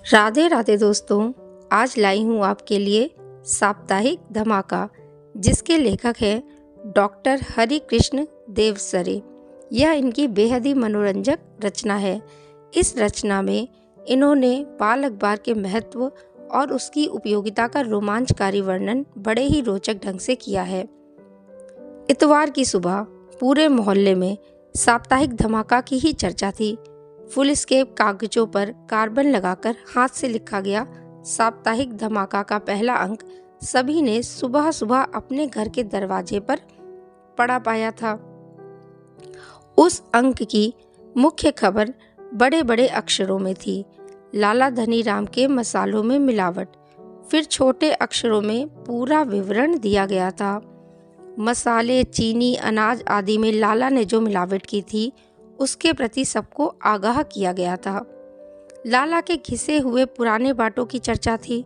राधे राधे दोस्तों। आज लाई हूँ आपके लिए साप्ताहिक धमाका, जिसके लेखक हैं डॉक्टर हरि कृष्ण देवसरे। यह इनकी बेहद ही मनोरंजक रचना है। इस रचना में इन्होंने बाल अखबार के महत्व और उसकी उपयोगिता का रोमांचकारी वर्णन बड़े ही रोचक ढंग से किया है। इतवार की सुबह पूरे मोहल्ले में साप्ताहिक धमाका की ही चर्चा थी। फुल स्केप कागजों पर कार्बन लगाकर हाथ से लिखा गया साप्ताहिक धमाका का पहला अंक सभी ने सुबह सुबह अपने घर के दरवाजे पर पड़ा पाया था। उस अंक की मुख्य खबर बड़े बड़े अक्षरों में थी, लाला धनीराम के मसालों में मिलावट। फिर छोटे अक्षरों में पूरा विवरण दिया गया था। मसाले, चीनी, अनाज आदि में लाला ने जो मिलावट की थी उसके प्रति सबको आगाह किया गया था। लाला के घिसे हुए पुराने बाटों की चर्चा थी।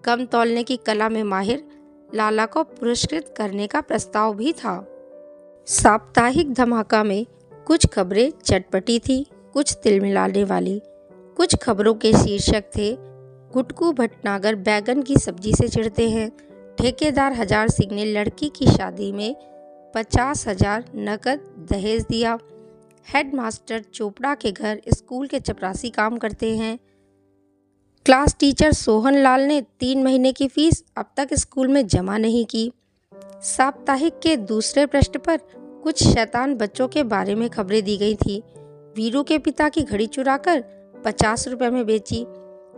कम तौलने की कला में माहिर लाला को पुरस्कृत करने का प्रस्ताव भी था। साप्ताहिक धमाका में कुछ खबरें चटपटी थी, कुछ तिलमिलाने वाली। कुछ खबरों के शीर्षक थे, गुटकू भटनागर बैगन की सब्जी से चिढ़ते हैं, ठेकेदार हजार सिंह ने लड़की की शादी में 50,000 नकद दहेज दिया, हेडमास्टर चोपड़ा के घर स्कूल के चपरासी काम करते हैं, क्लास टीचर सोहन लाल ने 3 महीने की फीस अब तक स्कूल में जमा नहीं की। साप्ताहिक के दूसरे पृष्ठ पर कुछ शैतान बच्चों के बारे में खबरें दी गई थी। वीरू के पिता की घड़ी चुराकर 50 रुपए में बेची,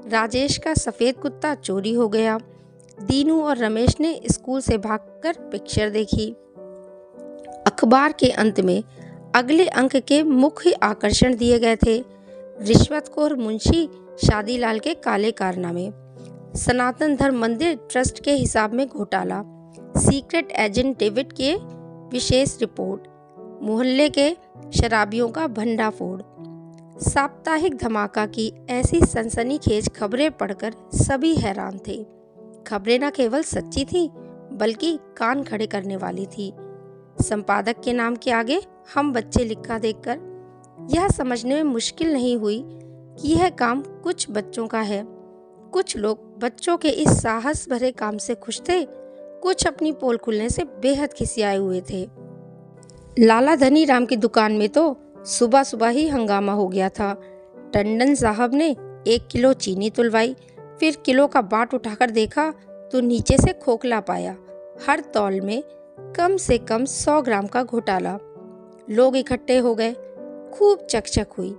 राजेश का सफ़ेद कुत्ता चोरी हो गया, दीनू और रमेश ने स्कूल से भागकर पिक्चर देखी। अखबार के अंत में अगले अंक के मुख्य आकर्षण दिए गए थे, रिश्वतखोर मुंशी शादीलाल के काले कारनामे, सनातन धर्म मंदिर ट्रस्ट के हिसाब में घोटाला, सीक्रेट एजेंट डेविड के विशेष रिपोर्ट, मोहल्ले के शराबियों का भंडाफोड़। साप्ताहिक धमाका की ऐसी सनसनीखेज खबरें पढ़कर सभी हैरान थे। खबरें न केवल सच्ची थी बल्कि कान खड़े करने वाली थी। संपादक के नाम के आगे हम बच्चे लिखा देखकर यह समझने में मुश्किल नहीं हुई कि यह काम कुछ बच्चों का है। कुछ लोग बच्चों के इस साहस भरे काम से खुश थे, कुछ अपनी पोल खुलने से बेहद खिसियाए हुए थे। लाला धनीराम की दुकान में तो सुबह सुबह ही हंगामा हो गया था। टंडन साहब ने 1 किलो चीनी तुलवाई, फिर किलो का बाट उठाकर देखा तो नीचे से खोखला पाया। हर तौल में कम से कम 100 ग्राम का घोटाला। लोग इकट्ठे हो गए, खूब चकचक हुई।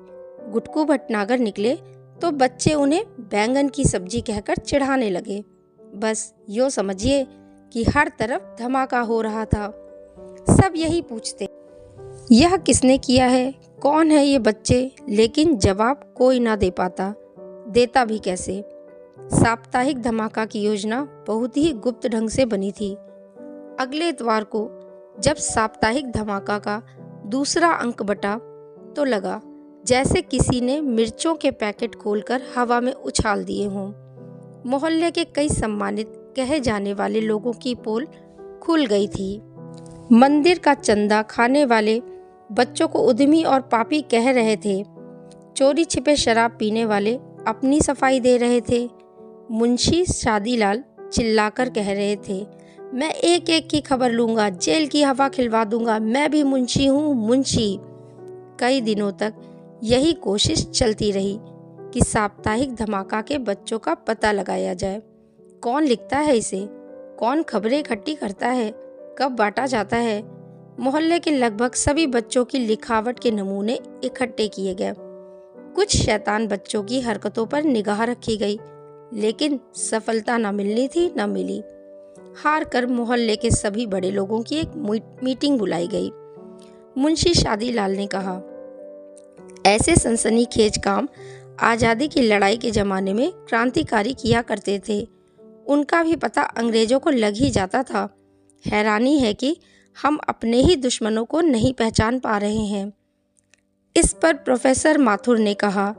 गुटकू भटनागर निकले तो बच्चे उन्हें बैंगन की सब्जी कहकर चिढ़ाने लगे। बस यूँ समझिए कि हर तरफ धमाका हो रहा था। सब यही पूछते, यह किसने किया है, कौन है ये बच्चे, लेकिन जवाब कोई ना दे पाता। देता भी कैसे। साप्ताहिक धमाका की योजना बहुत ही गुप्त ढंग से बनी थी। अगले इतवार को जब साप्ताहिक धमाका का दूसरा अंक बटा तो लगा जैसे किसी ने मिर्चों के पैकेट खोलकर हवा में उछाल दिए हों। मोहल्ले के कई सम्मानित कहे जाने वाले लोगों की पोल खुल गई थी। मंदिर का चंदा खाने वाले बच्चों को उद्यमी और पापी कह रहे थे। चोरी छिपे शराब पीने वाले अपनी सफाई दे रहे थे। मुंशी शादीलाल चिल्लाकर कह रहे थे, मैं एक एक की खबर लूंगा, जेल की हवा खिलवा दूंगा, मैं भी मुंशी हूँ, मुंशी। कई दिनों तक यही कोशिश चलती रही कि साप्ताहिक धमाका के बच्चों का पता लगाया जाए। कौन लिखता है इसे, कौन खबरें इकट्ठी करता है, कब बांटा जाता है। मोहल्ले के लगभग सभी बच्चों की लिखावट के नमूने इकट्ठे किए गए। कुछ शैतान बच्चों की हरकतों पर निगाह रखी गई, लेकिन सफलता न मिलनी थी न मिली। हार कर मोहल्ले के सभी बड़े लोगों की एक मीटिंग बुलाई गई। मुंशी शादीलाल ने कहा, ऐसे सनसनीखेज काम आज़ादी की लड़ाई के ज़माने में क्रांतिकारी किया करते थे। उनका भी पता अंग्रेज़ों को लग ही जाता था। हैरानी है कि हम अपने ही दुश्मनों को नहीं पहचान पा रहे हैं। इस पर प्रोफेसर माथुर ने कहा,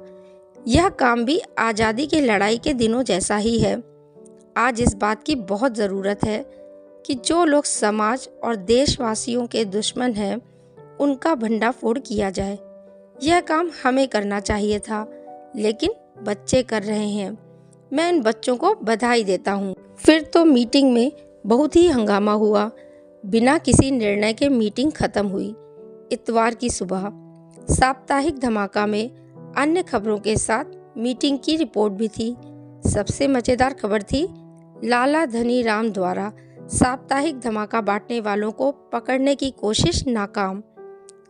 यह काम भी आज़ादी की लड़ाई के दिनों जैसा ही है। आज इस बात की बहुत ज़रूरत है कि जो लोग समाज और देशवासियों के दुश्मन हैं उनका भंडाफोड़ किया जाए। यह काम हमें करना चाहिए था, लेकिन बच्चे कर रहे हैं। मैं इन बच्चों को बधाई देता हूँ। फिर तो मीटिंग में बहुत ही हंगामा हुआ। बिना किसी निर्णय के मीटिंग खत्म हुई। इतवार की सुबह साप्ताहिक धमाका में अन्य खबरों के साथ मीटिंग की रिपोर्ट भी थी। सबसे मजेदार खबर थी लाला धनीराम द्वारा साप्ताहिक धमाका बांटने वालों को पकड़ने की कोशिश नाकाम।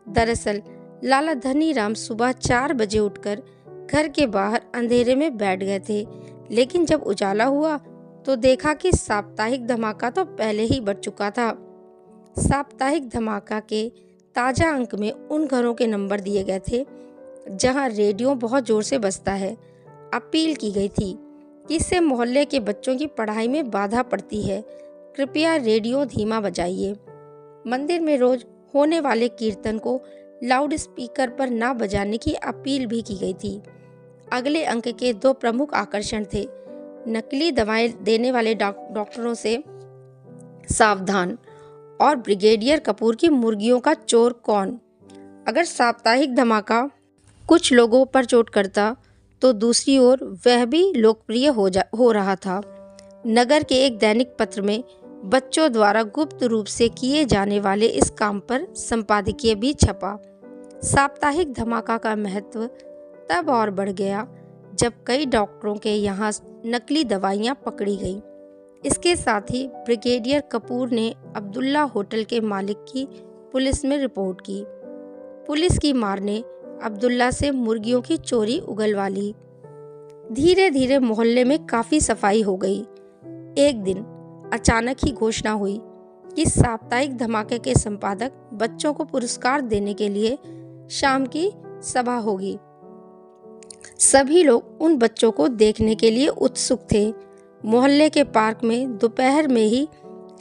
दरअसल लाला धनीराम सुबह 4 बजे उठकर घर के बाहर अंधेरे में बैठ गए थे, लेकिन जब उजाला हुआ तो देखा कि साप्ताहिक धमाका तो पहले ही बढ़ चुका था। साप्ताहिक धमाका के ताज़ा अंक में उन घरों के नंबर दिए गए थे जहां रेडियो बहुत ज़ोर से बजता है। अपील की गई थी कि इससे मोहल्ले के बच्चों की पढ़ाई में बाधा पड़ती है, कृपया रेडियो धीमा बजाइए। मंदिर में रोज होने वाले कीर्तन को लाउड स्पीकर पर ना बजाने की अपील भी की गई थी। अगले अंक के 2 प्रमुख आकर्षण थे नकली दवाएं देने वाले डॉक्टरों से सावधान और ब्रिगेडियर कपूर की मुर्गियों का चोर कौन। अगर साप्ताहिक धमाका कुछ लोगों पर चोट करता तो दूसरी ओर वह भी लोकप्रिय हो रहा था। नगर के एक दैनिक पत्र में बच्चों द्वारा गुप्त रूप से किए जाने वाले इस काम पर संपादकीय भी छपा। साप्ताहिक धमाका का महत्व तब और बढ़ गया जब कई डॉक्टरों के यहाँ नकली दवाइयाँ पकड़ी गई। इसके साथ ही ब्रिगेडियर कपूर ने अब्दुल्ला होटल के मालिक की पुलिस में रिपोर्ट की। पुलिस की मार ने अब्दुल्ला से मुर्गियों की चोरी उगलवा ली। धीरे धीरे मोहल्ले में काफ़ी सफाई हो गई। एक दिन अचानक ही घोषणा हुई कि साप्ताहिक धमाके के संपादक बच्चों को पुरस्कार देने के लिए शाम की सभा होगी। सभी लोग उन बच्चों को देखने के लिए उत्सुक थे। मोहल्ले के पार्क में दोपहर में ही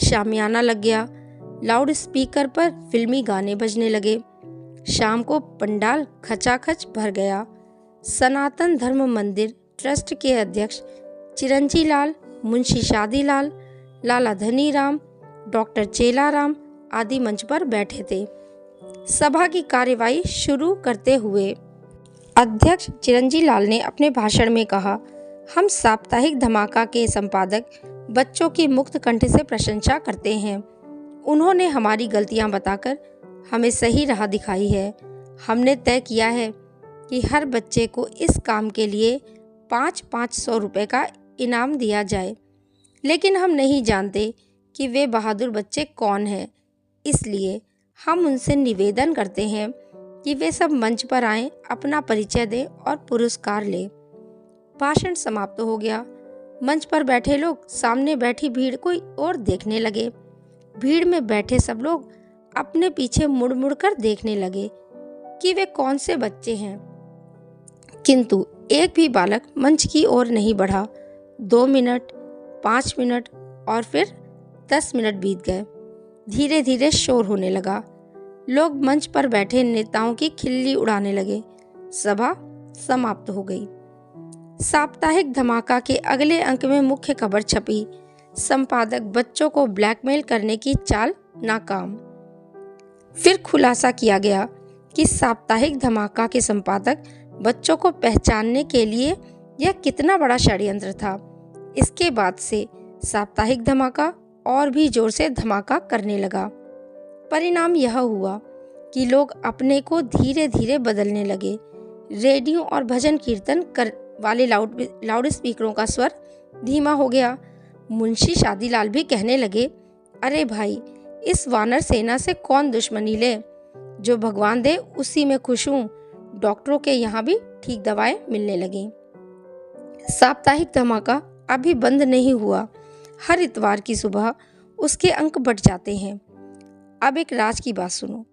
शामियाना लग गया। लाउड स्पीकर पर फिल्मी गाने बजने लगे। शाम को पंडाल खचाखच भर गया। सनातन धर्म मंदिर ट्रस्ट के अध्यक्ष चिरंजी लाल, मुंशी शादीलाल, लाला धनीराम, डॉक्टर चेलाराम आदि मंच पर बैठे थे। सभा की कार्यवाही शुरू करते हुए अध्यक्ष चिरंजी लाल ने अपने भाषण में कहा, हम साप्ताहिक धमाका के संपादक बच्चों की मुक्त कंठ से प्रशंसा करते हैं। उन्होंने हमारी गलतियां बताकर हमें सही राह दिखाई है। हमने तय किया है कि हर बच्चे को इस काम के लिए 500 रुपये का इनाम दिया जाए, लेकिन हम नहीं जानते कि वे बहादुर बच्चे कौन हैं। इसलिए हम उनसे निवेदन करते हैं कि वे सब मंच पर आएं, अपना परिचय दें और पुरस्कार लें। भाषण समाप्त हो गया। मंच पर बैठे लोग सामने बैठी भीड़ को और देखने लगे। भीड़ में बैठे सब लोग अपने पीछे मुड़ मुड़ कर देखने लगे कि वे कौन से बच्चे हैं, किंतु एक भी बालक मंच की ओर नहीं बढ़ा। 2 मिनट, 5 मिनट और फिर 10 मिनट बीत गए। धीरे धीरे शोर होने लगा। लोग मंच पर बैठे नेताओं की खिल्ली उड़ाने लगे। सभा समाप्त हो गई। साप्ताहिक धमाका के अगले अंक में मुख्य खबर छपी, संपादक बच्चों को ब्लैकमेल करने की चाल नाकाम। फिर खुलासा किया गया कि साप्ताहिक धमाका के संपादक बच्चों को पहचानने के लिए यह कितना बड़ा षड्यंत्र था। इसके बाद से साप्ताहिक धमाका और भी जोर से धमाका करने लगा। परिणाम यह हुआ कि लोग अपने को धीरे धीरे बदलने लगे। रेडियो और भजन कीर्तन वाले लाउड स्पीकरों का स्वर धीमा हो गया। मुंशी शादीलाल भी कहने लगे, अरे भाई, इस वानर सेना से कौन दुश्मनी ले, जो भगवान दे उसी में खुश हूँ। डॉक्टरों के यहाँ भी ठीक दवाएं मिलने लगी। साप्ताहिक धमाका अभी बंद नहीं हुआ। हर इतवार की सुबह उसके अंक बढ़ जाते हैं। अब एक राज की बात सुनो।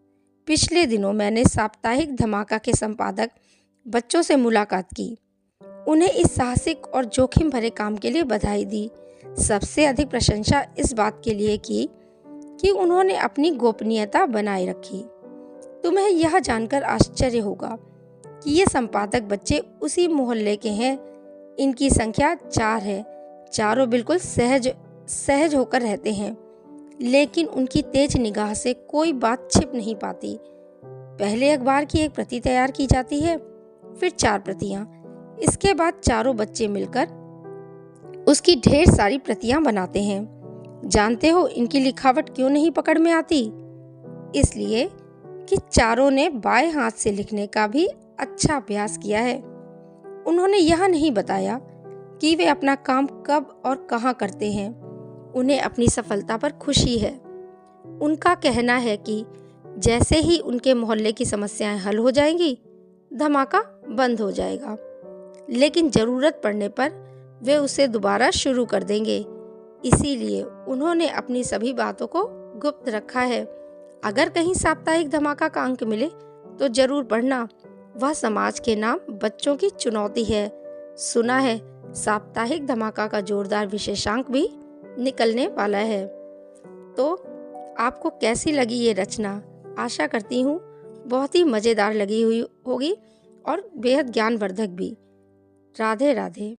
पिछले दिनों मैंने साप्ताहिक धमाका के संपादक बच्चों से मुलाकात की। उन्हें इस साहसिक और जोखिम भरे काम के लिए बधाई दी। सबसे अधिक प्रशंसा इस बात के लिए की कि उन्होंने अपनी गोपनीयता बनाए रखी। तुम्हें यह जानकर आश्चर्य होगा कि ये संपादक बच्चे उसी मोहल्ले के हैं। इनकी संख्या 4 है। चारों बिल्कुल सहज होकर रहते हैं, लेकिन उनकी तेज निगाह से कोई बात छिप नहीं पाती। पहले अखबार की एक प्रति तैयार की जाती है, फिर 4 प्रतियां। इसके बाद चारों बच्चे मिलकर उसकी ढेर सारी प्रतियां बनाते हैं। जानते हो इनकी लिखावट क्यों नहीं पकड़ में आती? इसलिए कि चारों ने बाएं हाथ से लिखने का भी अच्छा अभ्यास किया है। उन्होंने यह नहीं बताया कि वे अपना काम कब और कहाँ करते हैं। उन्हें अपनी सफलता पर खुशी है। उनका कहना है कि जैसे ही उनके मोहल्ले की समस्याएं हल हो जाएंगी, धमाका बंद हो जाएगा, लेकिन ज़रूरत पड़ने पर वे उसे दोबारा शुरू कर देंगे। इसीलिए उन्होंने अपनी सभी बातों को गुप्त रखा है। अगर कहीं साप्ताहिक धमाका का अंक मिले तो जरूर पढ़ना। वह समाज के नाम बच्चों की चुनौती है। सुना है साप्ताहिक धमाका का जोरदार विशेषांक भी निकलने वाला है। तो आपको कैसी लगी ये रचना? आशा करती हूँ बहुत ही मज़ेदार लगी हुई होगी और बेहद ज्ञानवर्धक भी। राधे राधे।